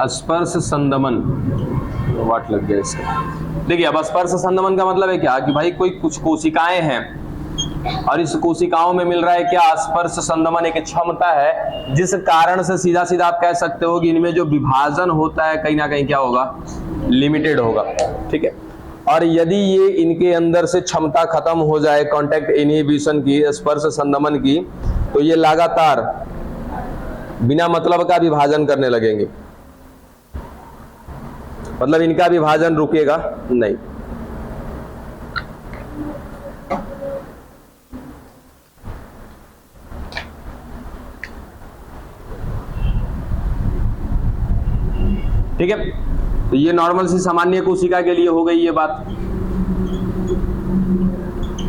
स्पर्श संदमन, वाट लग गया इसका। देखिए अब स्पर्श संदमन का मतलब है क्या कि भाई कोई कुछ कोशिकाएं हैं और इस कोशिकाओं में मिल रहा है क्या, स्पर्श संदमन एक क्षमता है जिस कारण से सीधा सीधा आप कह सकते हो कि इनमें जो विभाजन होता है कहीं ना कहीं क्या होगा, लिमिटेड होगा। ठीक है, और यदि ये इनके अंदर से क्षमता खत्म हो जाए कांटेक्ट इनहिबिशन की, स्पर्श संदमन की, तो ये लगातार बिना मतलब का विभाजन करने लगेंगे, मतलब इनका विभाजन रुकेगा नहीं। ठीक है, तो ये नॉर्मल सी सामान्य कोशिका के लिए हो गई ये बात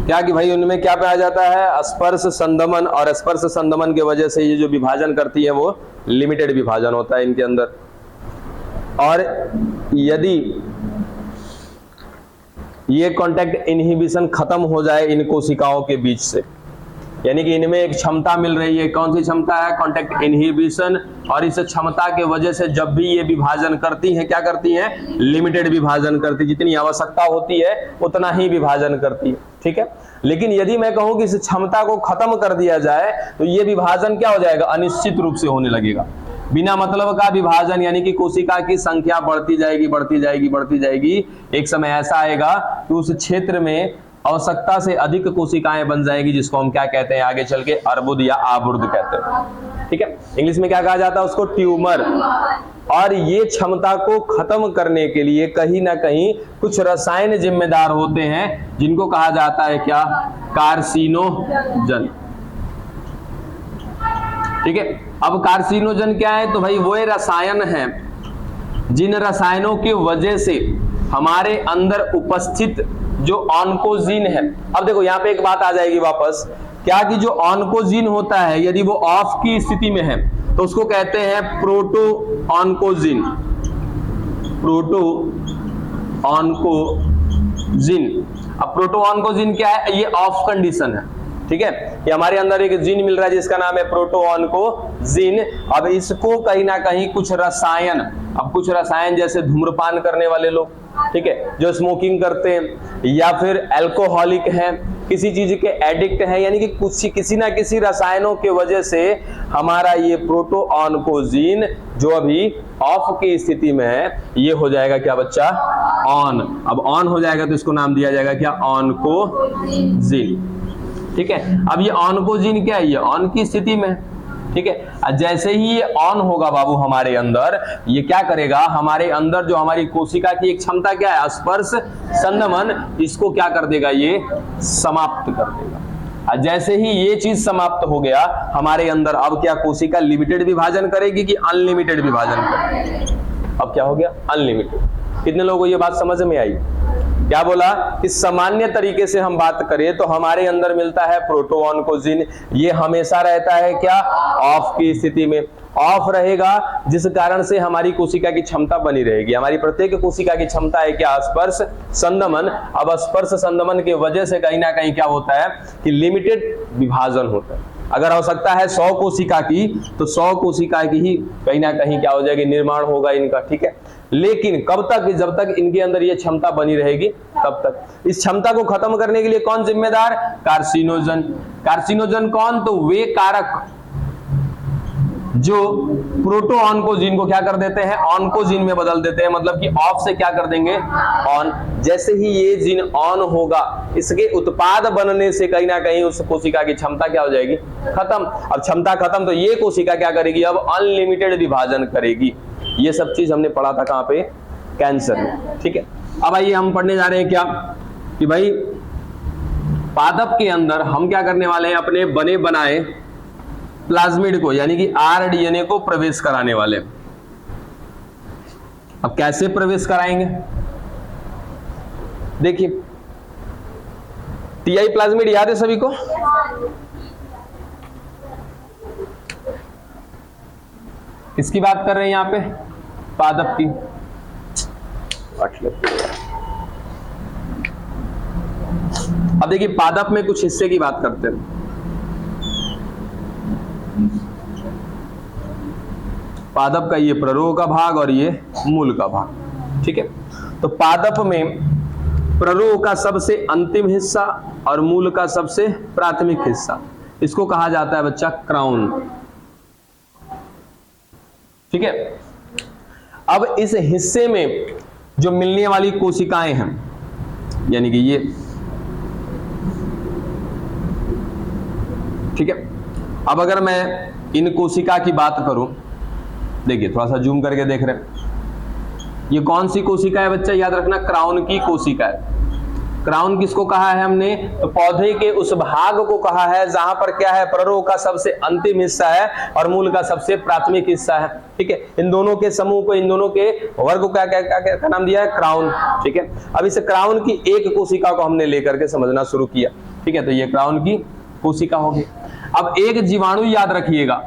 क्या कि भाई उनमें क्या पाया जाता है, स्पर्श संदमन, और स्पर्श संदमन के वजह से ये जो विभाजन करती है वो लिमिटेड विभाजन होता है इनके अंदर। और यदि ये कांटेक्ट इनहिबिशन खत्म हो जाए इन कोशिकाओं के बीच से, यानी कि इनमें एक क्षमता मिल रही है, कौन सी क्षमता है, कांटेक्ट इनहिबिशन, और इस क्षमता के वजह से जब भी ये विभाजन करती हैं, क्या करती हैं, लिमिटेड विभाजन करती, जितनी आवश्यकता होती है उतना ही विभाजन करती है। ठीक है, लेकिन यदि मैं कहूं कि इस क्षमता को खत्म कर दिया जाए तो ये विभाजन क्या हो जाएगा, अनिश्चित रूप से होने लगेगा, बिना मतलब का विभाजन, यानी कि कोशिका की संख्या बढ़ती जाएगी बढ़ती जाएगी बढ़ती जाएगी। एक समय ऐसा आएगा कि उस क्षेत्र में आवश्यकता से अधिक कोशिकाएं बन जाएगी, जिसको हम क्या कहते हैं आगे चल के, अर्बुद या आबुर्द कहते हैं। ठीक है, इंग्लिश में क्या कहा जाता है उसको, ट्यूमर। और ये क्षमता को खत्म करने के लिए कहीं ना कहीं कुछ रसायन जिम्मेदार होते हैं, जिनको कहा जाता है क्या, कार्सिनोजन। ठीक है, अब कार्सिनोजन क्या है, तो भाई वो रसायन है जिन रसायनों की वजह से हमारे अंदर उपस्थित जो ऑन्कोजीन है, अब देखो यहाँ पे एक बात आ जाएगी वापस, क्या कि जो ऑन्कोजीन होता है यदि वो ऑफ की स्थिति में है तो उसको कहते हैं प्रोटो ऑन्कोजीन, प्रोटो ऑन्कोजीन। अब प्रोटो ऑन्कोजीन क्या है, ये ऑफ कंडीशन है। ठीक है, ये हमारे अंदर एक जीन मिल रहा है जिसका नाम है प्रोटो ऑन्कोजीन। अब इसको कहीं ना कहीं कुछ रसायन, अब कुछ रसायन जैसे धूम्रपान करने वाले लोग, ठीक है, जो स्मोकिंग करते हैं, या फिर अल्कोहलिक हैं, किसी चीज के एडिक्ट हैं, यानी कि कुछ किसी ना किसी रसायनों के वजह से हमारा ये प्रोटो ऑन्कोजीन जो अभी ऑफ की स्थिति में है, ये हो जाएगा क्या बच्चा, ऑन। अब ऑन हो जाएगा तो इसको नाम दिया जाएगा क्या, ऑन्कोजीन। ठीक है, अब ये ऑन्कोजीन क्या है, ये ऑन की स्थिति में। ठीक है, जैसे ही ये ऑन होगा बाबू हमारे अंदर, ये क्या करेगा, हमारे अंदर जो हमारी कोशिका की एक क्षमता क्या है, स्पर्श संदमन, इसको क्या कर देगा, ये समाप्त कर देगा। जैसे ही ये चीज समाप्त हो गया हमारे अंदर, अब क्या कोशिका लिमिटेड विभाजन करेगी कि अनलिमिटेड विभाजन करेगी, अब क्या हो गया, अनलिमिटेड। कितने लोगों को ये बात समझ में आई? क्या बोला कि सामान्य तरीके से हम बात करें तो हमारे अंदर मिलता है प्रोटो ऑन्कोजीन, ये हमेशा रहता है क्या, ऑफ की स्थिति में, ऑफ रहेगा, जिस कारण से हमारी कोशिका की क्षमता बनी रहेगी। हमारी प्रत्येक कोशिका की क्षमता है क्या, स्पर्श संदमन। अब स्पर्श संदमन के वजह से कहीं ना कहीं क्या होता है कि लिमिटेड विभाजन होता है। अगर आवश्यकता है 100 कोशिका की तो 100 कोशिका की ही कहीं ना कहीं क्या हो जाएगी, निर्माण होगा इनका। ठीक है, लेकिन कब तक, जब तक इनके अंदर ये क्षमता बनी रहेगी तब तक। इस क्षमता को खत्म करने के लिए कौन जिम्मेदार, कार्सिनोजन। कार्सिनोजन कौन, तो वे कारक जो प्रोटो ऑन्कोजीन को क्या कर देते हैं, ऑन्कोजीन में बदल देते हैं, मतलब कि ऑफ से क्या कर देंगे, ऑन। जैसे ही ये जीन ऑन होगा, इसके उत्पाद बनने से कहीं ना कहीं उस कोशिका की क्षमता क्या हो जाएगी, खत्म। अब क्षमता खत्म तो ये कोशिका क्या करेगी, अब अनलिमिटेड विभाजन करेगी। ये सब चीज हमने पढ़ा था कहां पे, कैंसर में। ठीक है, अब आइए हम पढ़ने जा रहे हैं क्या कि भाई पादप के अंदर हम क्या करने वाले हैं, अपने बने बनाए प्लाज्मिड को, यानी कि आरडीएनए को प्रवेश कराने वाले। अब कैसे प्रवेश कराएंगे, देखिए टीआई प्लाज्मिड याद है सभी को, किसकी बात कर रहे हैं यहां पे, पादप की। अब देखिए पादप में कुछ हिस्से की बात करते हैं। पादप का ये प्ररोह का भाग और ये मूल का भाग, ठीक है। तो पादप में प्ररोह का सबसे अंतिम हिस्सा और मूल का सबसे प्राथमिक हिस्सा, इसको कहा जाता है बच्चा क्राउन, ठीक है। अब इस हिस्से में जो मिलने वाली कोशिकाएं हैं, यानी कि ये, ठीक है। अब अगर मैं इन कोशिका की बात करूं, देखिए थोड़ा सा जूम करके देख रहे हैं, ये कौन सी कोशिका है बच्चा, याद रखना क्राउन की कोशिका है। क्राउन किसको कहा है हमने, तो पौधे के उस भाग को कहा है जहां पर क्या है, प्ररोह का सबसे अंतिम हिस्सा है और मूल का सबसे प्राथमिक हिस्सा है, ठीक है। इन दोनों के समूह को, इन दोनों के वर्ग को क्या नाम दिया है, क्राउन, ठीक है। अब इस क्राउन की एक कोशिका को हमने लेकर के समझना शुरू किया, ठीक है। तो ये क्राउन की कोशिका होगी। अब एक जीवाणु याद रखिएगा,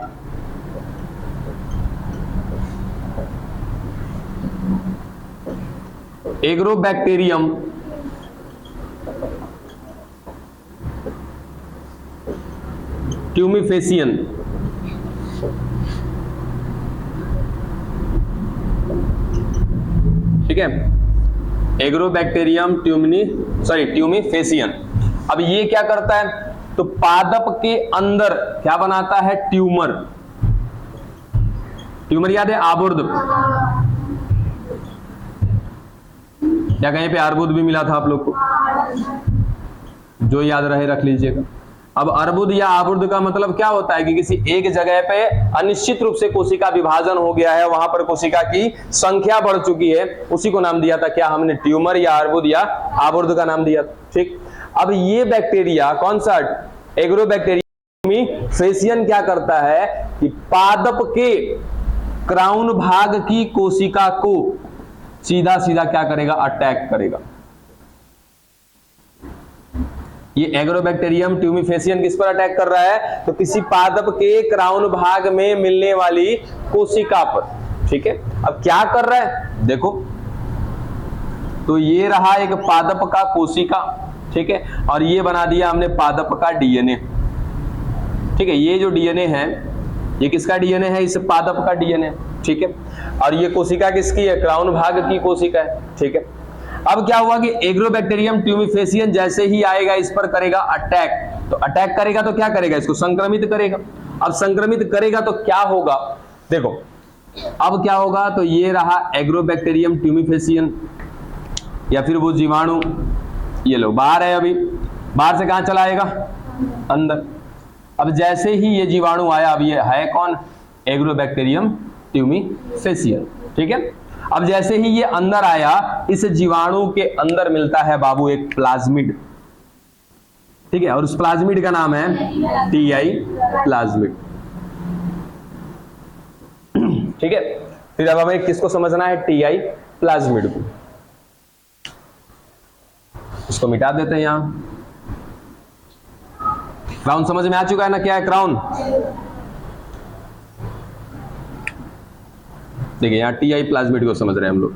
एग्रोबैक्टीरियम ट्यूमिफेसियन, ठीक है, एग्रोबैक्टीरियम ट्यूमिफेसियन। अब ये क्या करता है, तो पादप के अंदर क्या बनाता है, ट्यूमर। ट्यूमर याद है, आबुर्द, या कहीं पे अर्बुद भी मिला था आप लोग को, जो याद रहे रख लीजिएगा। अब अर्बुद या आबुर्द का मतलब क्या होता है कि किसी एक जगह पे अनिश्चित रूप से कोशिका विभाजन हो गया है, वहां पर कोशिका की संख्या बढ़ चुकी है, उसी को नाम दिया था क्या हमने, ट्यूमर या अर्बुद या आबुर्द का नाम दिया, ठीक। अब ये बैक्टीरिया कौन सा, एग्रोबैक्टीरियम फेसियन, क्या करता है कि पादप के क्राउन भाग की कोशिका को सीधा सीधा क्या करेगा, अटैक करेगा। ये एग्रोबैक्टीरियम ट्यूमिफेसियन किस पर अटैक कर रहा है, तो किसी पादप के क्राउन भाग में मिलने वाली कोशिका पर, ठीक है। अब क्या कर रहा है, देखो, तो ये रहा एक पादप का कोशिका, ठीक है, और ये बना दिया हमने पादप का डीएनए, ठीक है। ये जो डीएनए है, ये किसका डीएनए है, इस पादप का डीएनए, ठीक है। और ये कोशिका किसकी है, क्राउन भाग की कोशिका है, ठीक है। अब क्या हुआ कि एग्रोबैक्टीरियम ट्यूमिफेसियन जैसे ही आएगा इस पर करेगा अटैक, तो अटैक करेगा तो क्या करेगा, इसको संक्रमित करेगा। अब संक्रमित करेगा तो क्या होगा, देखो अब क्या होगा, तो ये रहा एग्रोबैक्टीरियम ट्यूमिफेसियन या फिर वो जीवाणु, ये लो बाहर है, अभी बाहर से कहां चला आएगा, अंदर। अब जैसे ही ये जीवाणु आया, अब ये है कौन, एग्रोबैक्टीरियम ट्यूमिफेसियन, ठीक है। अब जैसे ही ये अंदर आया, इस जीवाणु के अंदर मिलता है बाबू एक प्लाज्मिड, ठीक है, और उस प्लाज्मिड का नाम है टीआई प्लाज्मिड, ठीक है। फिर अब हमें किसको समझना है, टीआई प्लाज्मिड को, इसको मिटा देते हैं। यहां क्राउन समझ में आ चुका है ना, क्या है क्राउन, देखिए यहां टीआई प्लाज्मिड को समझ रहे हैं हम लोग।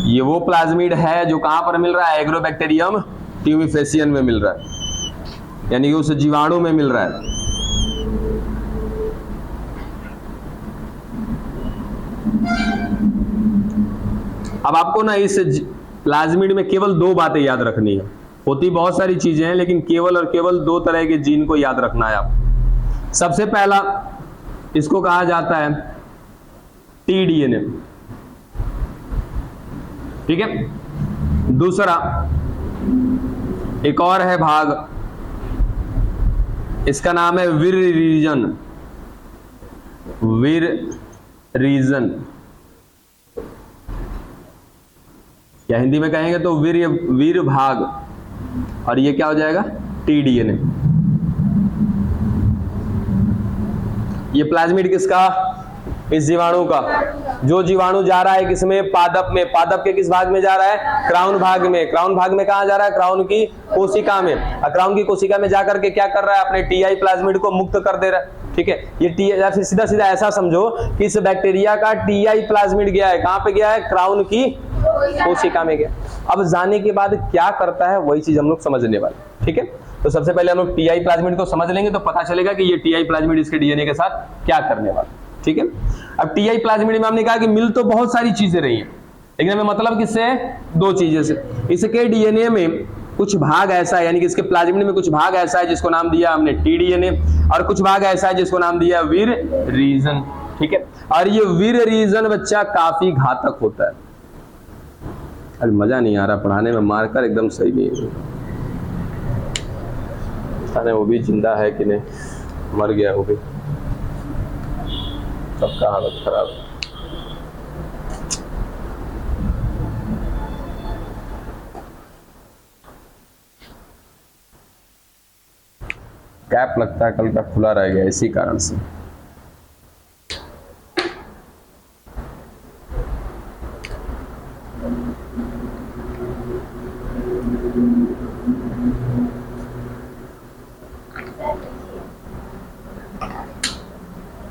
ये वो प्लाज्मिड है जो कहां पर मिल रहा है, एग्रोबैक्टीरियम ट्यूमिफेसियन में मिल रहा है, यानी कि उस जीवाणु में मिल रहा है। अब आपको ना इस प्लाज्मिड में केवल दो बातें याद रखनी है, होती बहुत सारी चीजें हैं लेकिन केवल और केवल दो तरह के जीन को याद रखना है आप। सबसे पहला इसको कहा जाता है टीडीएनए, ठीक है। दूसरा एक और है भाग, इसका नाम है विर रीजन, विर रीजन, या हिंदी में कहेंगे तो वीर भाग, और ये क्या हो जाएगा, टीडीएनए। ये प्लाज्मिड किसका, इस जीवाणु का। जो जीवाणु जा रहा है किसमें, पादप में। पादप के किस भाग में जा रहा है, क्राउन भाग में। क्राउन भाग में कहां जा रहा है, क्राउन की कोशिका में। क्राउन की कोशिका में जाकर के क्या कर रहा है, अपने टीआई प्लाज्मिड को मुक्त कर दे रहा है, ठीक है। ये टी, या फिर सीधा सीधा ऐसा समझो कि इस बैक्टीरिया का टीआई प्लाज्मिड गया है, कहां पे गया है, क्राउन की कोशिका में गया। अब जाने के बाद क्या करता है वही चीज हम लोग समझने वाले, ठीक है। तो सबसे पहले हम लोग टीआई प्लाज्मिड को समझ लेंगे तो पता चलेगा कि ये टीआई प्लाज्मिड इसके डीएनए के साथ क्या करने वाला, ठीक है। अब टीआई प्लाज्मिड में हमने कहा कि मिल तो बहुत सारी चीजें रही हैं, लेकिन हमें मतलब किससे है, दो चीजें से। इसके डीएनए में कुछ भाग ऐसा है, यानी कि इसके प्लाज्मिड में कुछ भाग ऐसा है जिसको नाम दिया हमने टीडीएनए, और कुछ भाग ऐसा है जिसको नाम दिया वीर रीजन, ठीक है। और ये वीर रीजन बच्चा काफी घातक होता है। अरे मजा नहीं आ रहा पढ़ाने में, मारकर एकदम सही नहीं है। वो भी जिंदा है कि नहीं, मर गया वो भी, सबका हालत खराब है। कैप लगता है कल का खुला रह गया इसी कारण से।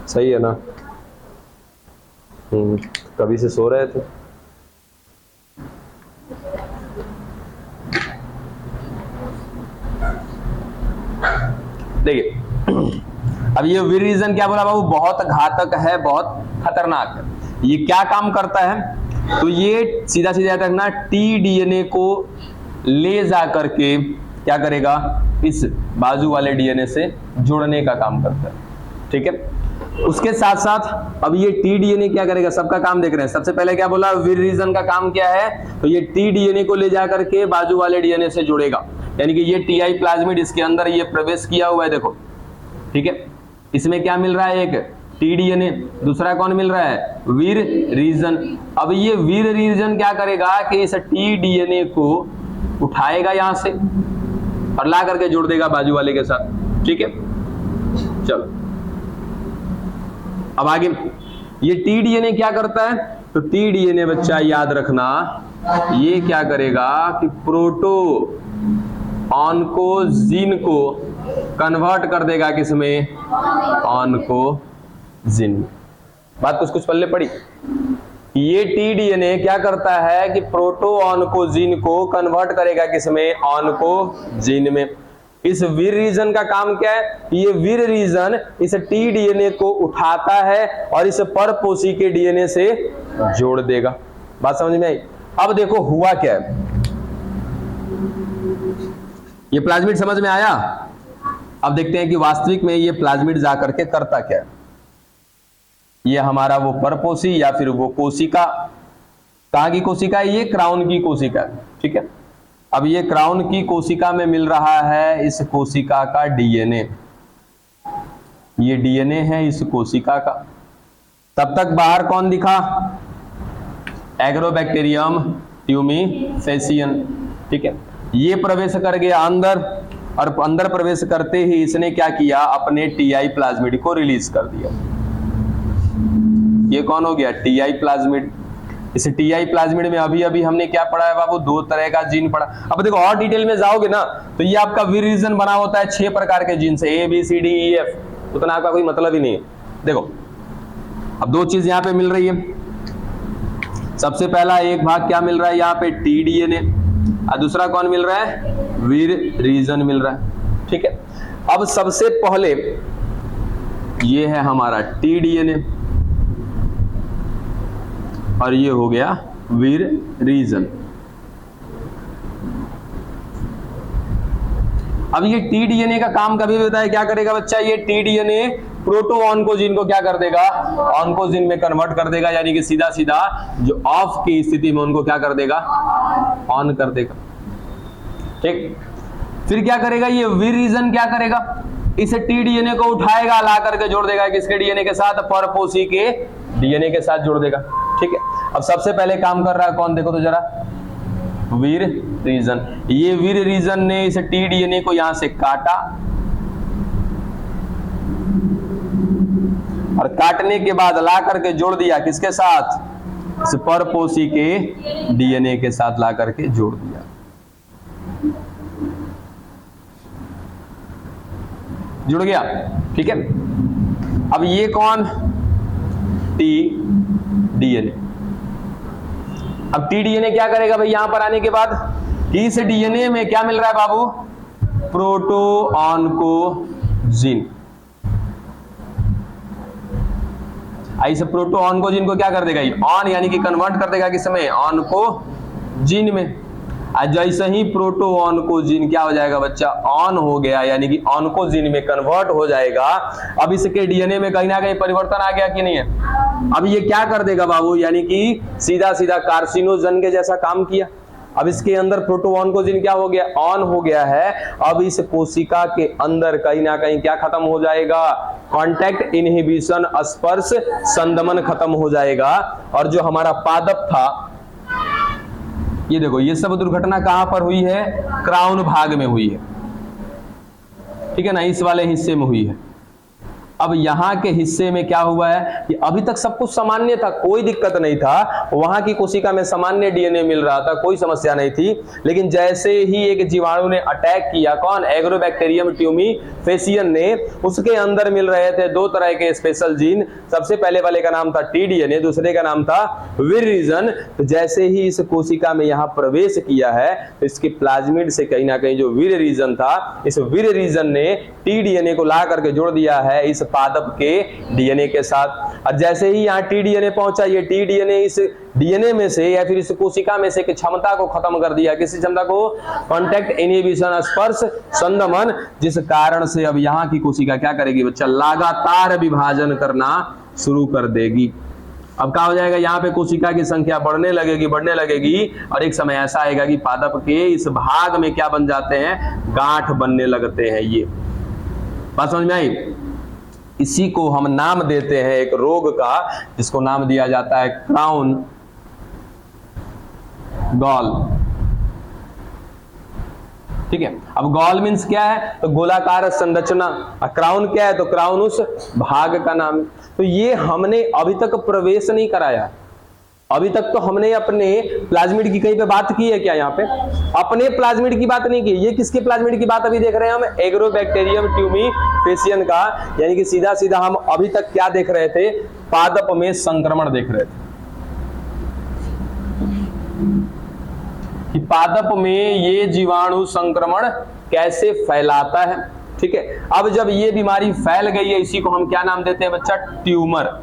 सही है ना? कभी से सो रहे थे। देखिए अब ये वीर रीजन क्या बोला बाबू, बहुत घातक है, बहुत खतरनाक है। ये क्या काम करता है, तो ये सीधा सीधा याद रखना, टीडीएनए को ले जा करके क्या करेगा, इस बाजू वाले डीएनए से जोड़ने का काम करता है, ठीक है। उसके साथ साथ अब ये टीडीएनए क्या करेगा, सबका काम देख रहे हैं। सबसे पहले क्या बोला, वीर रीजन का काम क्या है, तो ये टीडीएनए को ले जा करके बाजू वाले डीएनए से जोड़ेगा, यानी कि ये टीआई प्लाज्मिड इसके अंदर ये प्रवेश किया हुआ है, देखो, ठीक है। इसमें क्या मिल रहा है, एक टीडीएनए, दूसरा कौन मिल रहा है, वीर रीजन। अब ये वीर रीजन क्या करेगा कि इस टीडीएनए को उठाएगा यहां से और ला करके जोड़ देगा बाजू वाले के साथ, ठीक है। चलो अब आगे, ये टीडीएनए क्या करता है, तो टीडीएनए बच्चा याद रखना, ये क्या करेगा कि प्रोटो ऑन्कोजीन को कन्वर्ट कर देगा किसमें, ऑन्कोजीन। बात कुछ कुछ पल्ले पड़ी। ये टीडीएनए क्या करता है कि प्रोटो ऑन्कोजीन को कन्वर्ट करेगा किसमें, ऑन्कोजीन में। इस वीर रीजन का काम क्या है, ये वीर रीजन इस टीडीएनए को उठाता है और इस परपोषी के डीएनए से जोड़ देगा। बात समझ में आई। अब देखो हुआ क्या है, ये प्लाज्मिड समझ में आया। अब देखते हैं कि वास्तविक में ये प्लाज्मिड जाकर के करता क्या है। ये हमारा वो परपोषी या फिर वो कोशिका, कहां की कोशिका है, ये क्राउन की कोशिका, ठीक है। अब ये क्राउन की कोशिका में मिल रहा है इस कोशिका का डीएनए, ये डीएनए है इस कोशिका का। तब तक बाहर कौन दिखा, एग्रोबैक्टीरियम ट्यूमीफेसियन, ठीक है। ये प्रवेश कर गया अंदर, और अंदर प्रवेश करते ही इसने क्या किया, अपने टीआई प्लाज्मिड को रिलीज कर दिया। ये कौन हो गया, टीआई प्लाज्मिड। इस टीआई प्लाज्मिड में अभी अभी हमने क्या पढ़ा है बाबू, दो तरह का जीन पढ़ा। अब देखो और डिटेल में जाओगे ना तो ये आपका वीर रीजन बना होता है 6 प्रकार के जीन से, A B C D E F, उतना आपका कोई मतलब ही नहीं है। देखो अब दो चीज यहाँ पे मिल रही है। सबसे पहला एक भाग क्या मिल रहा है यहाँ पे, टीडीएनए, और दूसरा कौन मिल रहा है, वीर रीजन मिल रहा है, ठीक है। अब सबसे पहले ये है हमारा टीडीएनए और ये हो गया वीर रीजन। अब ये टीडीएनए का काम कभी भी होता है, क्या करेगा बच्चा, ये टीडीएनए प्रोटो ऑन्कोजीन को क्या कर देगा, ऑन्कोजीन में कन्वर्ट कर देगा, यानी कि सीधा सीधा जो ऑफ की स्थिति में उनको क्या कर देगा, ऑन कर देगा, ठीक। फिर क्या करेगा, ये वीर रीजन क्या करेगा, इस टीडीएनए को उठाएगा, ला करके जोड़ देगा किसके डीएनए के साथ, परपोषी के डीएनए के साथ जोड़ देगा, ठीक है। अब सबसे पहले काम कर रहा है कौन, देखो तो जरा, वीर रीजन। ये वीर रीजन ने इस टीडीएनए को यहां से काटा, और काटने के बाद ला करके जोड़ दिया किसके साथ, इस परपोषी के डीएनए के साथ ला करके जोड़ दिया। जुड़ गया, ठीक है। अब ये कौन, टी डीएनए। अब टी डीएनए क्या करेगा भाई, यहां पर आने के बाद कि इस डीएनए में क्या मिल रहा है बाबू, प्रोटोऑन्कोजीन। इस प्रोटोऑन्कोजीन को क्या कर देगा, ऑन यानी कि कन्वर्ट कर देगा किसमें, ऑन्कोजीन में। जैसे ही प्रोटोऑन्कोजीन क्या हो जाएगा बच्चा, ऑन हो गया यानी कि ऑन्कोजीन में कन्वर्ट हो जाएगा। अब इसके डीएनए में कहीं ना कहीं परिवर्तन आ गया कि नहीं है। अब ये क्या कर देगा बाबू, यानी कि सीधा सीधा कार्सिनोजन के जैसा काम किया। अब इसके अंदर प्रोटोऑन्कोजीन क्या हो गया, ऑन हो गया है। अब इस कोशिका के अंदर कहीं ना कहीं क्या खत्म हो जाएगा, कांटेक्ट इनहिबिशन, स्पर्श संदमन खत्म हो जाएगा। और जो हमारा पादप था, ये देखो ये सब दुर्घटना कहां पर हुई है, क्राउन भाग में हुई है, ठीक है ना, इस वाले हिस्से में हुई है। अब यहां के हिस्से में क्या हुआ है कि अभी तक सब कुछ सामान्य था, कोई दिक्कत नहीं था, वहां की कोशिका में सामान्य डीएनए मिल रहा था, कोई समस्या नहीं थी। लेकिन जैसे ही एक जीवाणु ने अटैक किया, कौन, एग्रोबैक्टीरियम ट्यूमीफेसियन ने, उसके अंदर मिल रहे थे दो तरह के स्पेशल जीन। सबसे पहले वाले का नाम था टी डीएनए, दूसरे का नाम था विररीजन। तो जैसे ही इस कोशिका में यहां प्रवेश किया है तो इसके प्लाज्मिड से कहीं ना कहीं जो विररीजन था, इस विररीजन ने टी डीएनए को ला करके जोड़ दिया है इस पादप के डीएनए के साथ। और जैसे ही यहाँ टी डीएनए पहुंचा, ये टी डीएनए इस डीएनए में से या फिर इस कोशिका में से एक क्षमता को खत्म कर दिया। किसी क्षमता को, कांटेक्ट इनहिबिशन, स्पर्श संदमन, जिस कारण से अब यहाँ की कोशिका क्या करेगी बच्चा, लगातार विभाजन करना शुरू कर देगी। अब क्या हो जाएगा, यहाँ पे कोशिका की संख्या बढ़ने लगेगी और एक समय ऐसा आएगा कि पादप के इस भाग में क्या बन जाते हैं, गांठ बनने लगते हैं। ये बात समझ में आई। इसी को हम नाम देते हैं एक रोग का, जिसको नाम दिया जाता है क्राउन गॉल, ठीक है। अब गॉल मीन्स क्या है, तो गोलाकार संरचना, और क्राउन क्या है, तो क्राउन उस भाग का नाम है। तो ये हमने अभी तक प्रवेश नहीं कराया, अभी तक तो हमने अपने प्लाज्मिड की कहीं पे बात की है क्या, यहाँ पे अपने प्लाज्मिड की बात नहीं की। ये किसके प्लाज्मिड की बात अभी देख रहे हैं हम, एग्रोबैक्टीरियम ट्यूमीफेसियन का। यानी कि सीधा सीधा हम अभी तक क्या देख रहे थे, पादप में संक्रमण देख रहे थे कि पादप में ये जीवाणु संक्रमण कैसे फैलाता है, ठीक है। अब जब ये बीमारी फैल गई है, इसी को हम क्या नाम देते हैं बच्चा, ट्यूमर,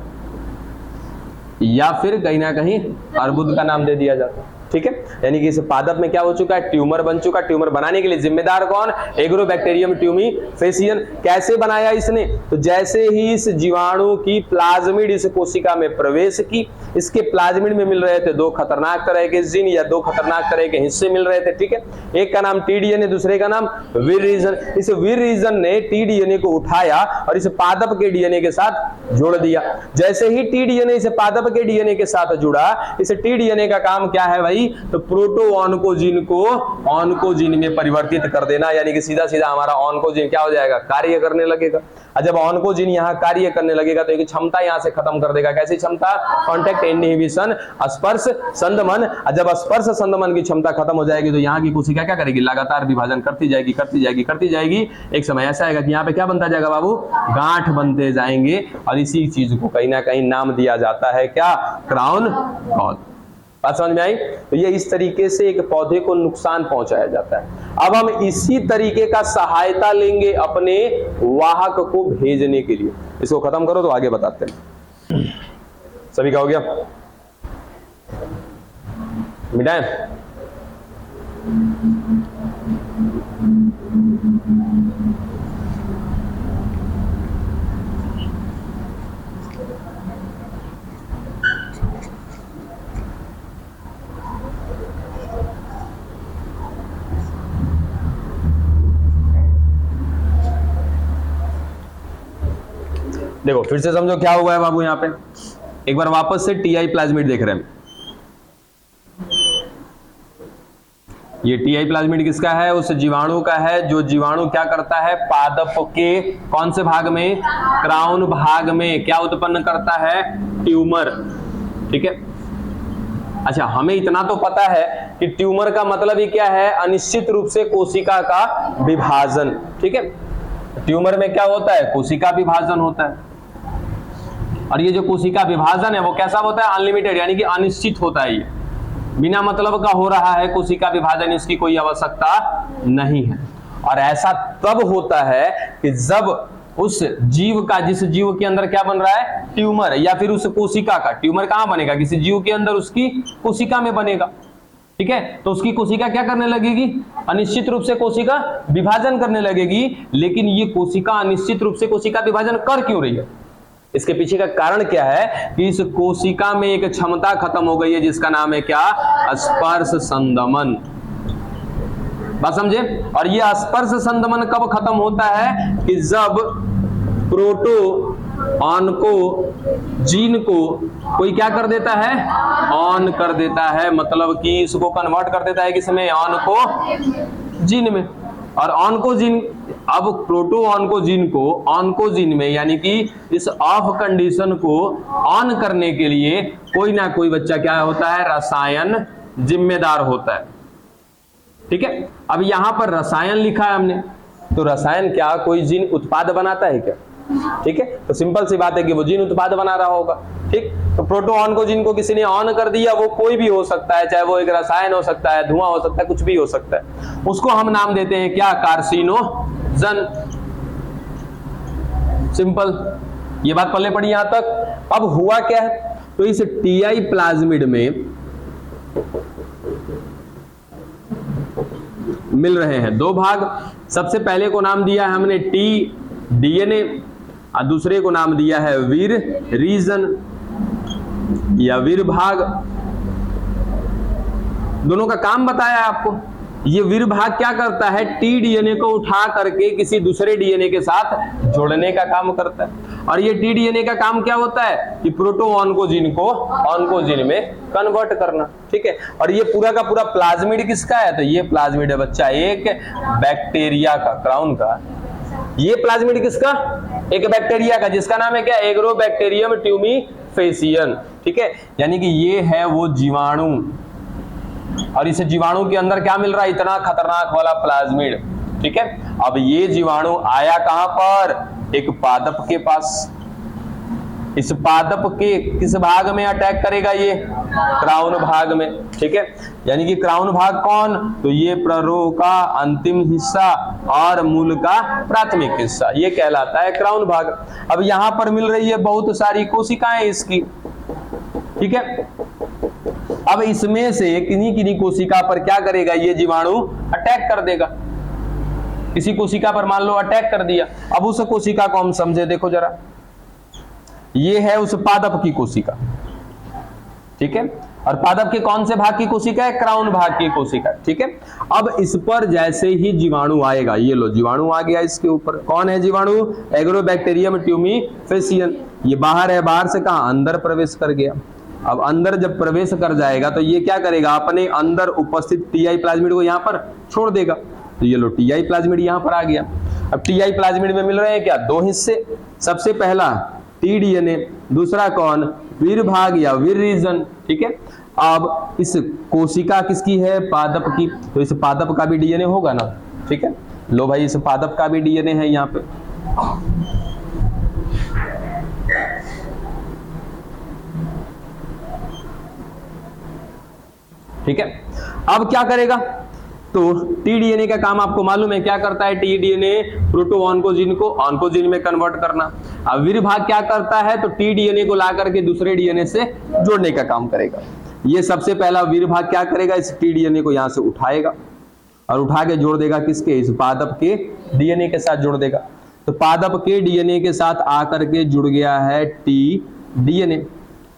या फिर कहीं ना कहीं अर्बुद का नाम दे दिया जाता है, ठीक है। यानी कि इस पादप में क्या हो चुका है, ट्यूमर बन चुका। ट्यूमर बनाने के लिए जिम्मेदार कौन, एग्रोबैक्टीरियम ट्यूमीफेसियन। कैसे बनाया इसने, तो जैसे ही इस जीवाणु की प्लाज्मिड इस कोशिका में प्रवेश की, इसके प्लाज्मिड में मिल रहे थे दो खतरनाक तरह के जीन या दो खतरनाक तरह के हिस्से मिल रहे थे, ठीक है। एक का नाम टी डीएनए, दूसरे का नाम विररीजन। इस विररीजन ने टी डीएनए को उठाया और इस पादप के डीएनए के साथ जोड़ दिया। जैसे ही टी डीएनए इस पादप के डीएनए के साथ जुड़ा, इस टी डीएनए का काम क्या है भाई, तो प्रोटोऑन्कोजीन को ऑन्कोजीन में परिवर्तित कर देना। यानी कि सीधा सीधा हमारा ऑन्कोजीन क्या हो जाएगा, कार्य करने लगेगा। और जब ऑन्कोजीन यहाँ कार्य करने लगेगा तो एक क्षमता यहाँ से खत्म कर देगा। कैसी क्षमता, कांटेक्ट इनहिबिशन, स्पर्श संदमन। और जब स्पर्श संदमन की क्षमता खत्म हो जाएगी तो यहाँ की कोशिका क्या करेगी, लगातार विभाजन करती जाएगी। एक समय ऐसा आएगा कि यहाँ पे क्या बनता जाएगा बाबू, गांठ बनते जाएंगे। और इसी चीज को कहीं ना कहीं नाम दिया जाता है क्या, क्राउन गॉल। बात समझ में आई। तो ये इस तरीके से एक पौधे को नुकसान पहुंचाया जाता है। अब हम इसी तरीके का सहायता लेंगे अपने वाहक को भेजने के लिए। इसको खत्म करो तो आगे बताते हैं। सभी का हो गया, मिटाएं। देखो फिर से समझो क्या हुआ है बाबू। यहाँ पे एक बार वापस से टीआई प्लाज्मिड देख रहे हैं। ये टीआई प्लाज्मिड किसका है, उस जीवाणु का है जो जीवाणु क्या करता है, पादप के कौन से भाग में, क्राउन भाग में क्या उत्पन्न करता है, ट्यूमर, ठीक है। अच्छा, हमें इतना तो पता है कि ट्यूमर का मतलब ही क्या है, अनिश्चित रूप से कोशिका का विभाजन, ठीक है। ट्यूमर में क्या होता है, कोशिका विभाजन होता है। और ये जो कोशिका विभाजन है वो कैसा होता है, अनलिमिटेड, यानी कि अनिश्चित होता है। ये बिना मतलब का हो रहा है कोशिका विभाजन, इसकी कोई आवश्यकता नहीं है। और ऐसा तब होता है कि जब उस जीव का, जिस जीव के अंदर क्या बन रहा है, ट्यूमर, या फिर उस कोशिका का, ट्यूमर कहां बनेगा, किसी जीव के अंदर उसकी कोशिका में बनेगा, ठीक है। तो उसकी कोशिका क्या करने लगेगी, अनिश्चित रूप से कोशिका विभाजन करने लगेगी। लेकिन ये कोशिका अनिश्चित रूप से कोशिका विभाजन कर क्यों रही है, इसके पीछे का कारण क्या है कि इस कोशिका में एक क्षमता खत्म हो गई है जिसका नाम है क्या, स्पर्श संदमन। बात समझे। और ये स्पर्श संदमन कब खत्म होता है कि जब प्रोटोन को, जीन को कोई क्या कर देता है, ऑन कर देता है, मतलब कि इसको कन्वर्ट कर देता है किसमें, ऑनकोजीन में। और ऑनकोजीन, अब प्रोटोऑनकोजीन को ऑनकोजीन में, यानी कि इस ऑफ कंडीशन को ऑन करने के लिए कोई ना कोई बच्चा क्या होता है, रसायन जिम्मेदार होता है, ठीक है। अब यहां पर रसायन लिखा है हमने, तो रसायन क्या कोई जीन उत्पाद बनाता है क्या, ठीक है। तो सिंपल सी बात है कि वो जीन उत्पाद बना रहा होगा, ठीक। तो प्रोटोऑनकोजीन को किसी ने ऑन कर दिया, वो कोई भी हो सकता है, चाहे वो एक रसायन हो सकता है, धुआं हो सकता है, कुछ भी हो सकता है, उसको हम नाम देते हैं क्या, कार्सिनोजन। सिंपल, ये बात पल्ले पड़ी यहां तक। अब हुआ क्या है, तो इस टीआई प्लाज्मिड में मिल रहे हैं दो भाग। सबसे पहले को नाम दिया है हमने टी डीएनए, और दूसरे को नाम दिया है वीर रीजन या वीर भाग। दोनों का काम बताया आपको। ये वीर भाग क्या करता है, टी डीएनए को उठा करके किसी दूसरे डीएनए के साथ जोड़ने का काम करता है। और ये टी डीएनए का काम क्या होता है कि प्रोटोऑनकोजीन को ऑनकोजीन में कन्वर्ट करना, ठीक है। और ये पूरा का पूरा प्लाज्मिड किसका है, तो ये प्लाज्मिड है बच्चा एक बैक्टीरिया का, क्राउन का। ये प्लाज्मिड किसका, एक बैक्टीरिया का, जिसका नाम है क्या, एग्रोबैक्टीरियम ट्यूमीफेसियन, ठीक है। यानी कि ये है वो जीवाणु, और इस जीवाणु के अंदर क्या मिल रहा है, इतना खतरनाक वाला प्लाज्मिड, ठीक है। अब ये जीवाणु आया कहां पर, एक पादप के पास। इस पादप के किस भाग में अटैक करेगा, ये क्राउन भाग में, ठीक है। यानी कि क्राउन भाग कौन, तो ये प्ररोह का अंतिम हिस्सा और मूल का प्राथमिक हिस्सा, ये कहलाता है क्राउन भाग। अब यहां पर मिल रही है बहुत सारी कोशिकाएं इसकी, ठीक है। अब इसमें से किन्हीं किन्हीं कोशिका पर क्या करेगा, ये जीवाणु अटैक कर देगा। किसी कोशिका पर मान लो अटैक कर दिया, अब उस कोशिका को हम समझे, देखो जरा, ये है उस पादप की कोशिका, ठीक है। और पादप के कौन से भाग की कोशिका है, क्राउन भाग की कोशिका, ठीक है। अब इस पर जैसे ही जीवाणु आएगा, ये लो जीवाणु आ गया इसके ऊपर, कौन है जीवाणु, एग्रोबैक्टीरियम ट्यूमीफेसियन। ये बाहर है, बाहर से कहां, अंदर प्रवेश कर गया। अब अंदर जब प्रवेश कर जाएगा तो ये क्या करेगा, अपने अंदर उपस्थित टीआई प्लाज्मिड को यहां पर छोड़ देगा। तो ये लो टीआई प्लाज्मिड यहां पर आ गया। अब टीआई प्लाज्मिड में मिल रहे हैं क्या, दो हिस्से। सबसे पहला टी डीएनए, दूसरा कौन, वीर भाग या वीर रीजन, ठीक है। अब इस कोशिका किसकी है, पादप की, तो इस पादप का भी डीएनए होगा ना, ठीक है। लो भाई, इस पादप का भी डीएनए है यहाँ पे, ठीक है। अब क्या करेगा, तो टी डीएनए का काम आपको मालूम है क्या करता है, टी डीएनए प्रोटोऑनकोजीन को ऑनकोजीन में कन्वर्ट करना। अब वीर भाग क्या करता है, तो टी डीएनए को ला करके दूसरे डीएनए से जोड़ने का काम करेगा। ये सबसे पहला वीर भाग क्या करेगा, इस टी डीएनए को यहां से उठाएगा और उठा के जोड़ देगा किसके, इस पादप के डीएनए के साथ जोड़ देगा। तो पादप के डीएनए के साथ आकर के जुड़ गया है टी डीएनए।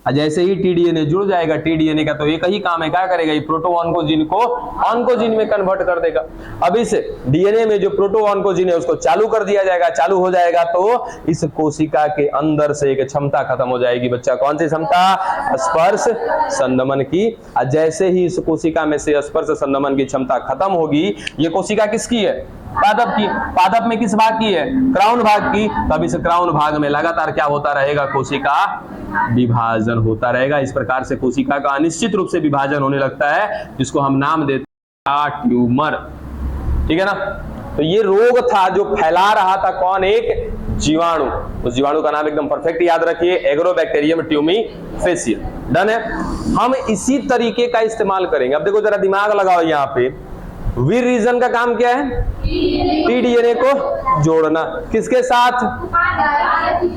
जैसे ही टी डीएनए जुड़ जाएगा, टी डीएनए का तो एक ही काम है, क्या करेगा, ये प्रोटोऑनकोजीन को ऑनकोजीन में कन्वर्ट कर देगा। अब इस डीएनए में जो प्रोटोऑनकोजीन है उसको चालू कर दिया जाएगा। चालू हो जाएगा तो इस कोशिका के अंदर से एक क्षमता खत्म हो जाएगी बच्चा, कौन सी क्षमता, स्पर्श संदमन की। जैसे ही इस कोशिका में से स्पर्श संदमन की क्षमता खत्म होगी, ये कोशिका किसकी है, पादप की। पादप में किस भाग की है, क्राउन भाग की। तब इस क्राउन भाग में लगातार क्या होता रहेगा, कोशिका विभाजन होता रहेगा। इस प्रकार से कोशिका का अनिश्चित रूप से विभाजन होने लगता है, जिसको हम नाम देते हैं ट्यूमर, ठीक है ना। तो ये रोग था जो फैला रहा था कौन, एक जीवाणु, उस जीवाणु का नाम एकदम परफेक्ट याद रखिए, एग्रोबैक्टीरियम ट्यूमीफेसियम। डन है। हम इसी तरीके का इस्तेमाल करेंगे। अब देखो जरा दिमाग लगाओ, यहाँ पे वीर रीजन का काम क्या है? टी डीएनए को जोड़ना, किसके साथ?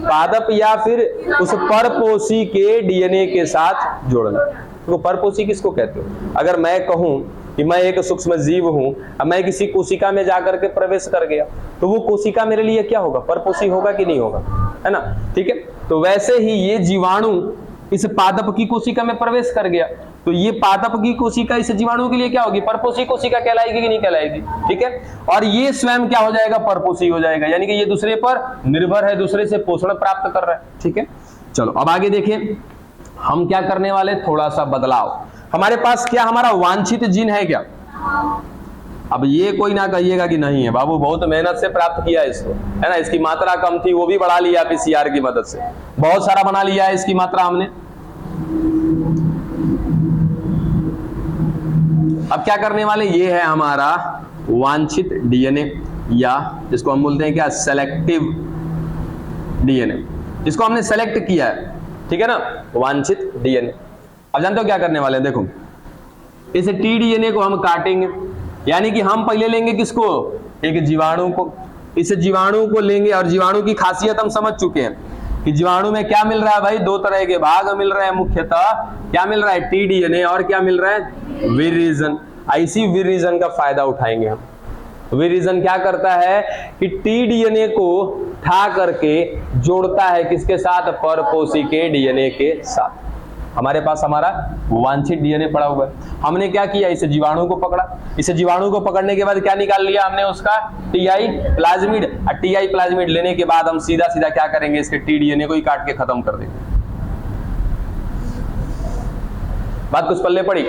पादप या फिर उस परपोषी के डीएनए के साथ जोड़ना। तो परपोषी किसको कहते हो? अगर मैं कहूं कि मैं एक सूक्ष्म जीव हूं, अब मैं किसी कोशिका में जाकर के प्रवेश कर गया, तो वो कोशिका मेरे लिए क्या होगा? परपोषी होगा कि नहीं होगा, है ना? ठीक है। तो वैसे ही ये जीवाणु इस पादप की कोशिका में प्रवेश कर गया, तो ये पादप की कोशिका इस जीवाणु के लिए क्या होगी? परपोषी कोशिका कहलाएगी कि नहीं कहलाएगी? ठीक है। और ये स्वयं क्या हो जाएगा? परपोषी हो जाएगा, यानी कि ये दूसरे पर निर्भर है, दूसरे से पोषण प्राप्त कर रहा है। ठीक है। चलो अब आगे देखिए, हम क्या करने वाले? थोड़ा सा बदलाव। हमारे पास क्या हमारा वांछित जीन है क्या? अब ये कोई ना कहिएगा कि नहीं है, बाबू बहुत मेहनत से प्राप्त किया है इसको, है ना? इसकी मात्रा कम थी, वो भी बढ़ा लिया पीसीआर की मदद से, बहुत सारा बना लिया है इसकी मात्रा हमने। अब क्या करने वाले? ये है हमारा वांछित डीएनए, या जिसको हम बोलते हैं क्या? सेलेक्टिव डीएनए, जिसको हमने सेलेक्ट किया है। ठीक है ना, वांछित डीएनए। अब जानते हो क्या करने वाले हैं? देखो, इस टी डीएनए को हम काटेंगे, यानी कि हम पहले लेंगे किसको? एक जीवाणु को। इस जीवाणु को लेंगे, और जीवाणु की खासियत हम समझ चुके हैं कि जीवाणु में क्या मिल रहा है भाई? दो तरह के भाग मिल रहे हैं मुख्यतः। क्या मिल रहा है? टी डीएनए, और क्या मिल रहा है? वीर रीजन। इसी वीर रीजन का फायदा उठाएंगे हम। वीर रीजन क्या करता है कि टी डीएनए को उठा करके जोड़ता है किसके साथ? परपोषी के डीएनए के साथ। हमारे पास हमारा वांछित डीएनए पड़ा हुआ है। हमने क्या किया? इस जीवाणु को पकड़ा। इस जीवाणु को पकड़ने के बाद क्या निकाल लिया हमने? उसका टीआई प्लाज्मिड। और टीआई प्लाज्मिड लेने के बाद हम सीधा सीधा क्या करेंगे? इसके टी डीएनए को ही काट के खत्म कर देंगे। बात कुछ पल्ले पड़ी।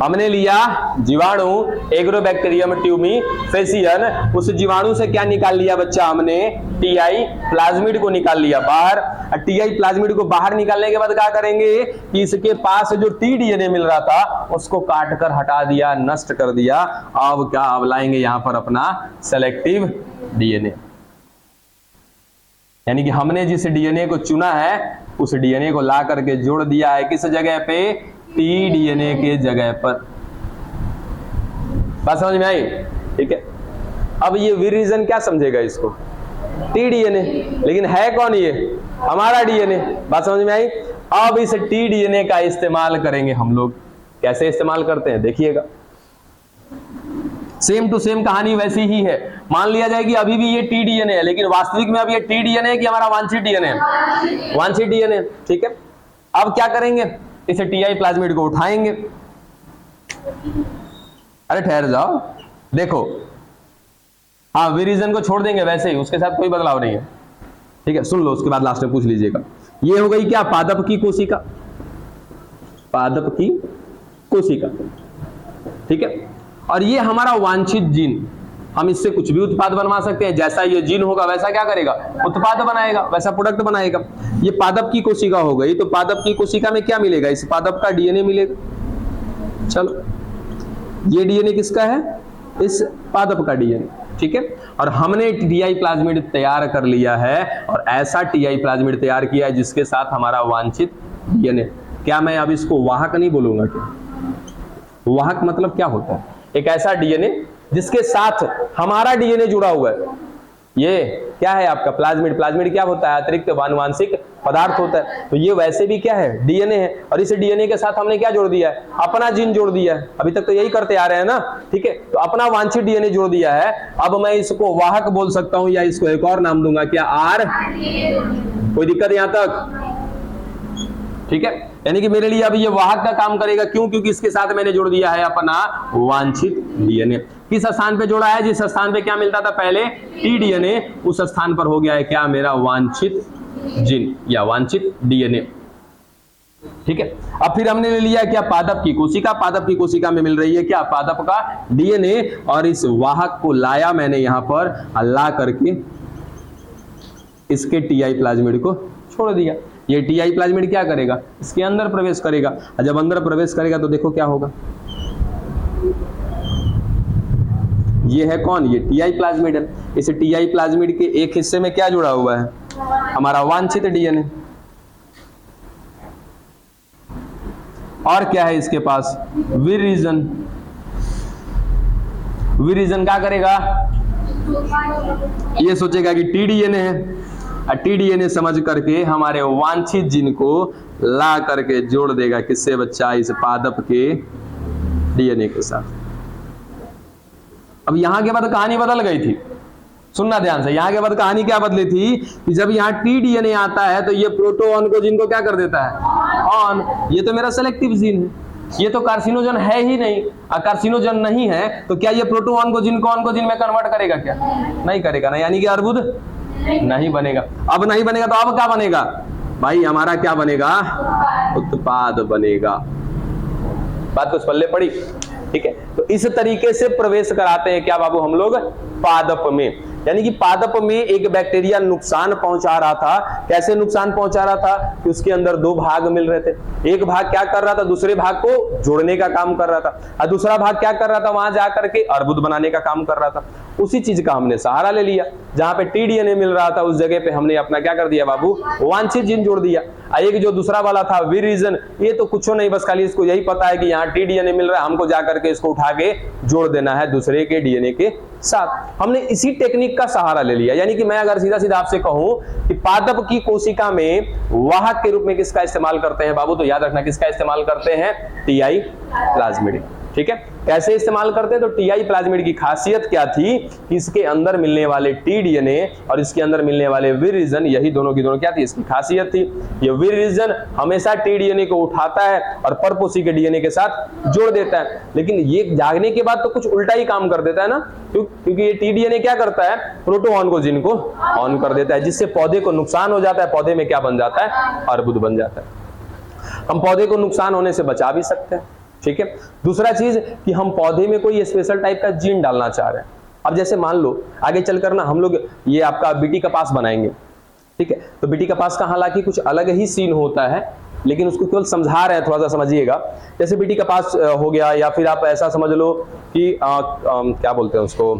हमने लिया जीवाणु एग्रोबैक्टीरियम ट्यूमीफेसियन, उस जीवाणु से क्या निकाल लिया बच्चा? हमने टीआई प्लाज्मिड को निकाल लिया बाहर। टीआई प्लाज्मिड को बाहर निकालने के बाद क्या करेंगे कि इसके पास जो टी डीएनए मिल रहा था उसको काट कर हटा दिया, नष्ट कर दिया। अब क्या? अब लाएंगे यहां पर अपना सेलेक्टिव डीएनए, यानी कि हमने जिस डीएनए को चुना है उस डीएनए को ला करके जोड़ दिया है किस जगह पे? टी डीएनए के जगह पर। बात समझ में आई? ठीक है। अब ये वीर रीजन क्या समझेगा इसको? टी डीएनए, लेकिन है कौन ये? हमारा डीएनए। बात समझ में आई? अब इस टी डीएनए का इस्तेमाल करेंगे हम लोग। कैसे इस्तेमाल करते हैं देखिएगा। सेम टू सेम कहानी वैसी ही है। मान लिया जाए कि अभी भी ये टी डीएनए है, लेकिन वास्तविक में अब ये टी डीएनए है कि हमारा वांछित डीएनए है? वांछित डीएनए। ठीक है। अब क्या करेंगे? इसे टीआई प्लाज्मिड को उठाएंगे। अरे ठहर जाओ, देखो, हाँ वीर रीजन को छोड़ देंगे वैसे ही, उसके साथ कोई बदलाव नहीं है। ठीक है, सुन लो, उसके बाद लास्ट में पूछ लीजिएगा। ये हो गई क्या? पादप की कोशिका। पादप की कोशिका। ठीक है। और ये हमारा वांछित जीन, हम इससे कुछ भी उत्पाद बनवा सकते हैं। जैसा ये जीन होगा वैसा क्या करेगा? उत्पाद बनाएगा, वैसा प्रोडक्ट बनाएगा। ये पादप की कोशिका हो गई, तो पादप की कोशिका में क्या मिलेगा? इस पादप का डीएनए मिलेगा। चलो, ये डीएनए किसका है? इस पादप का डीएनए। ठीक है। और हमने टीआई प्लाज्मिड तैयार कर लिया है, और ऐसा टीआई प्लाज्मिड तैयार किया है जिसके साथ हमारा वांछित डीएनए। क्या मैं अब इसको वाहक नहीं बोलूंगा क्या? वाहक मतलब क्या होता है? एक ऐसा डीएनए जिसके साथ हमारा डीएनए जुड़ा हुआ है। ये क्या है आपका? प्लाज्मिड। प्लाज्मिड क्या होता है? अतिरिक्त आनुवांशिक पदार्थ होता है। तो ये वैसे भी क्या है? डीएनए है। और इस डीएनए के साथ हमने क्या जोड़ दिया है? अपना जीन जोड़ दिया है। अभी तक तो यही करते आ रहे हैं ना। ठीक है। तो अपना वांछित डीएनए जोड़ दिया है। अब मैं इसको वाहक बोल सकता हूं, या इसको एक और नाम दूंगा, क्या? आर। कोई दिक्कत यहां तक? ठीक है। यानी कि मेरे लिए अब ये वाहक का काम करेगा। क्यों? क्योंकि इसके साथ मैंने जोड़ दिया है अपना वांछित डीएनए। किस स्थान पे जोड़ा है? जिस स्थान पे क्या मिलता था पहले? टी डीएनए, उस स्थान पर हो गया है क्या? मेरा वांछित जीन या वांछित डीएनए। ठीक है। अब फिर हमने ले लिया क्या? पादप की कोशिका। पादप की कोशिका में मिल रही है क्या? पादप का डीएनए। और इस वाहक को लाया मैंने यहां पर, ला करके इसके टीआई प्लाज्मिड को छोड़ दिया। ये टीआई प्लाज्मिड क्या करेगा? इसके अंदर प्रवेश करेगा। और जब अंदर प्रवेश करेगा तो देखो क्या होगा? ये है कौन, ये टीआई प्लाज्मिड है। इस टीआई प्लाज्मिड के एक हिस्से में क्या जुड़ा हुआ है, हमारा वांछित डीएनए। और क्या है इसके पास, वीर रीजन। वीर रीजन क्या करेगा, ये सोचेगा कि टीडीएनए है, टीडीएनए समझ करके हमारे वांछित जीन को ला करके जोड़ देगा किससे बच्चा, इस पादप के डीएनए के साथ। अब यहां के बाद कहानी बदल गई थी, सुनना ध्यान से। यहां के बाद कहानी क्या बदली थी कि जब यहाँ टीडीएनए आता है तो ये प्रोटो ऑन्कोजीन को क्या कर देता है, ऑन। ये तो मेरा सेलेक्टिव जीन है, ये तो कार्सिनोजन है ही नहीं। कार्सिनोजन नहीं है तो क्या ये प्रोटो ऑन्कोजीन को ऑन्कोजीन में कन्वर्ट करेगा, क्या नहीं करेगा ना, यानी कि अर्बुद नहीं बनेगा। अब नहीं बनेगा तो अब क्या बनेगा भाई, हमारा क्या बनेगा, उत्पाद बनेगा। बात कुछ पल्ले पड़ी, ठीक है। तो इस तरीके से प्रवेश कराते हैं क्या बाबू हम लोग, पादप में। यानी कि पादप में एक बैक्टीरिया नुकसान पहुंचा रहा था। कैसे नुकसान पहुंचा रहा था कि उसके अंदर दो भाग मिल रहे थे। एक भाग क्या कर रहा था, दूसरे भाग को जोड़ने का काम कर रहा था, और दूसरा भाग क्या कर रहा था, वहां जाकर के अर्बुद बनाने का काम कर रहा था। उसी चीज का हमने सहारा ले लिया। जहां पे टीडीएनए मिल रहा था उस जगह पे हमने अपना क्या कर दिया बाबू, वांछित जीन जोड़ दिया। एक जो दूसरा वाला था वीर रीजन, ये तो कुछ नहीं, बस खाली इसको यही पता है कि यहाँ टीडीएनए मिल रहा है, हमको जाकर के इसको उठा के जोड़ देना है दूसरे के डीएनए के साथ। हमने इसी टेक्निक का सहारा ले लिया। यानी कि मैं अगर सीधा सीधा आपसे कहूं कि पादप की कोशिका में वाहक के रूप में किसका इस्तेमाल करते हैं बाबू, तो याद रखना किसका इस्तेमाल करते हैं, टीआई प्लाज्मिड। ठीक है, कैसे इस्तेमाल करते हैं, तो टीआई प्लाज्मिड की खासियत क्या थी कि इसके अंदर मिलने वाले टीडीएनए और इसके अंदर मिलने वाले वीर रीजन, यही दोनों की दोनों क्या थी, इसकी खासियत थी। ये वीर रीजन हमेशा टीडीएनए को उठाता है और परपोषी के डीएनए के साथ जोड़ देता है। लेकिन ये जागने के बाद तो कुछ उल्टा ही काम कर देता है ना, क्योंकि ये टीडीएनए क्या करता है, प्रोटो ऑन्कोजीन को ऑन कर देता है, जिससे पौधे को नुकसान हो जाता है। पौधे में क्या बन जाता है, अर्बुद बन जाता है। हम पौधे को नुकसान होने से बचा भी सकते हैं। ठीक है, दूसरा चीज कि हम पौधे में कोई स्पेशल टाइप का जीन डालना चाह रहे हैं। अब जैसे मान लो आगे चलकर ना हम लोग ये आपका बीटी कपास बनाएंगे, ठीक है, तो बीटी कपास का हालांकि कुछ अलग ही सीन होता है, लेकिन उसको केवल समझा रहे हैं, थोड़ा सा समझिएगा। जैसे बीटी कपास हो गया, या फिर आप ऐसा समझ लो कि क्या बोलते हैं उसको,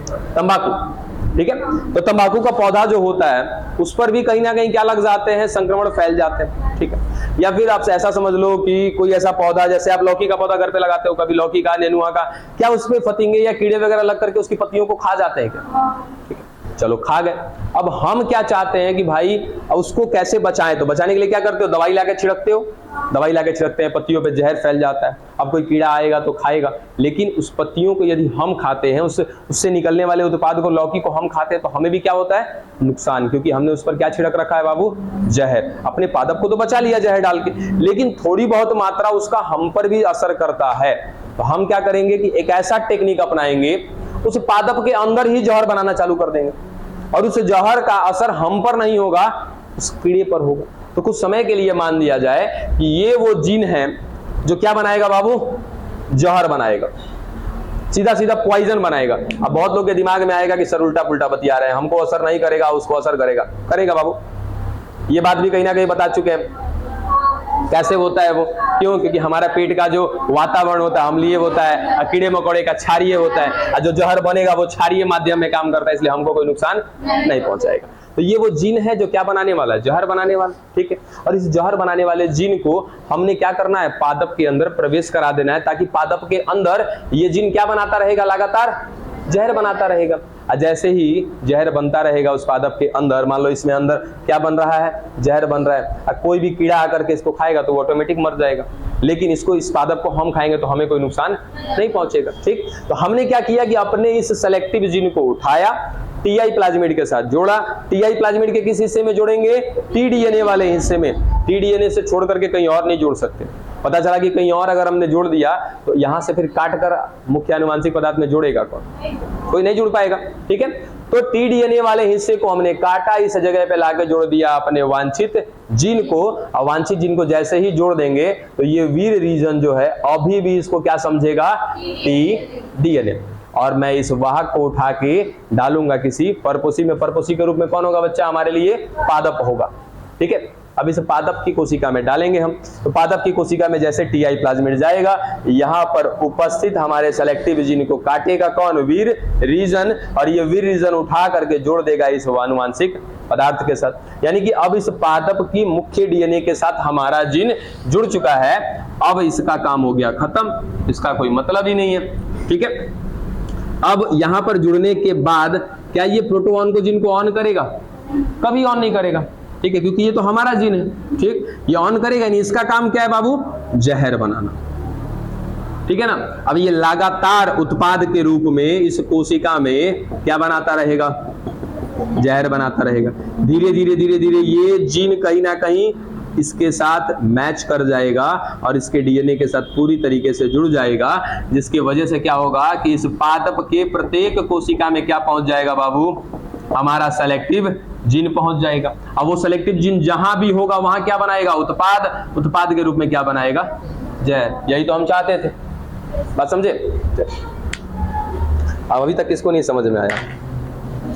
तंबाकू। ठीक है, तो तंबाकू का पौधा जो होता है उस पर भी कहीं ना कहीं क्या लग जाते हैं, संक्रमण फैल जाते हैं। ठीक है, या फिर आप ऐसा समझ लो कि कोई ऐसा पौधा, जैसे आप लौकी का पौधा घर पे लगाते हो, कभी लौकी का, नेनुआ का, क्या उसमें फतिंगे या कीड़े वगैरह लग करके उसकी पत्तियों को खा जाते हैं क्या? ठीक है, चलो खा गए। अब हम क्या चाहते हैं कि भाई उसको कैसे बचाएं, तो बचाने के लिए क्या करते हो, दवाई लाके छिड़कते हो, दवाई लाके छिड़कते हैं, पत्तियों पे जहर फैल जाता है। अब कोई कीड़ा आएगा तो खाएगा, लेकिन उस पत्तियों को यदि हम खाते हैं, उससे निकलने वाले उत्पाद को, लौकी को हम खाते हैं, तो हमें भी क्या होता है, नुकसान, क्योंकि हमने उस पर क्या छिड़क रखा है बाबू, जहर। अपने पादप को तो बचा लिया जहर डाल के, लेकिन थोड़ी बहुत मात्रा उसका हम पर भी असर करता है। तो हम क्या करेंगे कि एक ऐसा टेक्निक अपनाएंगे, उस पादप के अंदर ही जहर बनाना चालू कर देंगे, और उस जहर का असर हम पर नहीं होगा, उस कीड़े पर होगा। तो कुछ समय के लिए मान लिया जाए कि ये वो जीन है जो क्या बनाएगा बाबू, जहर बनाएगा, सीधा सीधा पॉइजन बनाएगा। अब बहुत लोग के दिमाग में आएगा कि सर उल्टा पुल्टा बतिया रहे हैं, हमको असर नहीं करेगा, उसको असर करेगा। करेगा बाबू, ये बात भी कहीं ना कहीं बता चुके हैं। कैसे होता है वो, क्यों, क्योंकि हमारा पेट का जो वातावरण होता है अम्लीय होता है, कीड़े मकोड़े का क्षारीय होता है, और जो जहर बनेगा वो क्षारीय माध्यम में काम करता है, इसलिए हमको कोई नुकसान नहीं पहुंचाएगा। तो ये वो जीन है जो क्या बनाने वाला है, जहर बनाने वाला। ठीक है, और इस जहर बनाने वाले जीन को हमने क्या करना है, पादप के अंदर प्रवेश करा देना है, ताकि पादप के अंदर ये जीन क्या बनाता रहेगा, लगातार जहर बनाता रहेगा। और जैसे ही जहर बनता रहेगा उस पादप के अंदर, मान लो इसमें अंदर क्या बन रहा है, जहर बन रहा है, और कोई भी कीड़ा आकर के इसको खाएगा तो वो ऑटोमेटिक मर जाएगा। लेकिन इसको, इस पादप को हम खाएंगे तो हमें कोई नुकसान नहीं पहुंचेगा। ठीक, तो हमने क्या किया कि अपने इस सेलेक्टिव जीन को उठाया, टीआई प्लाज्मिड के साथ जोड़ा। टीआई प्लाज्मिड के किस हिस्से में जोड़ेंगे, टीडीएनए वाले हिस्से में। टीडीएनए से छोड़ करके कहीं और नहीं जोड़ सकते। पता चला कि कहीं और अगर हमने जोड़ दिया तो यहां से फिर काट कर मुख्य आनुवांशिक पदार्थ में जोड़ेगा कौन, कोई नहीं जुड़ पाएगा। ठीक है, तो टीडीएनए वाले हिस्से को हमने काटा, इस जगह पे लाके जोड़ दिया अपने वांछित जीन को। और वांछित जीन को जैसे ही जोड़ देंगे तो ये वीर रीजन जो है अभी भी इसको क्या समझेगा, टीडीएनए, और मैं इस वाहक को उठा के डालूंगा किसी परपोषी में। परपोषी के रूप में कौन होगा बच्चा, हमारे लिए पादप होगा। ठीक है, अब इस पादप की कोशिका में डालेंगे हम। तो पादप की कोशिका में जैसे टीआई प्लाज्मिड जाएगा, यहाँ पर उपस्थित हमारे सेलेक्टिव जीन को काटेगा कौन, वीर रीजन, और ये वीर रीजन उठा करके जोड़ देगा इस आनुवांशिक पदार्थ के साथ। यानी कि अब इस पादप की मुख्य डीएनए के साथ हमारा जीन जुड़ चुका है। अब इसका काम हो गया खत्म, इसका कोई मतलब ही नहीं है। ठीक है, अब यहां पर जुड़ने के बाद क्या ये प्रोटोऑन्कोजीन को ऑन करेगा? कभी ऑन नहीं करेगा। ठीक है, क्योंकि ये तो हमारा जीन है। ठीक, ये ऑन करेगा नहीं। इसका काम क्या है बाबू? जहर बनाना। ठीक है ना। अब ये लगातार उत्पाद के रूप में इस कोशिका में क्या बनाता रहेगा? जहर बनाता रहेगा। धीरे धीरे धीरे धीरे ये जीन कहीं ना कहीं इसके साथ मैच कर जाएगा और इसके डीएनए के साथ पूरी तरीके से जुड़ जाएगा, जिसकी वजह से क्या होगा कि इस पादप के प्रत्येक कोशिका में क्या पहुंच जाएगा बाबू? हमारा सेलेक्टिव जीन पहुंच जाएगा। अब वो सेलेक्टिव जीन जहां भी होगा वहां क्या बनाएगा? उत्पाद। उत्पाद के रूप में क्या बनाएगा? जहर। यही तो हम चाहते थे। बात समझे? अब अभी तक किसको नहीं समझ में आया?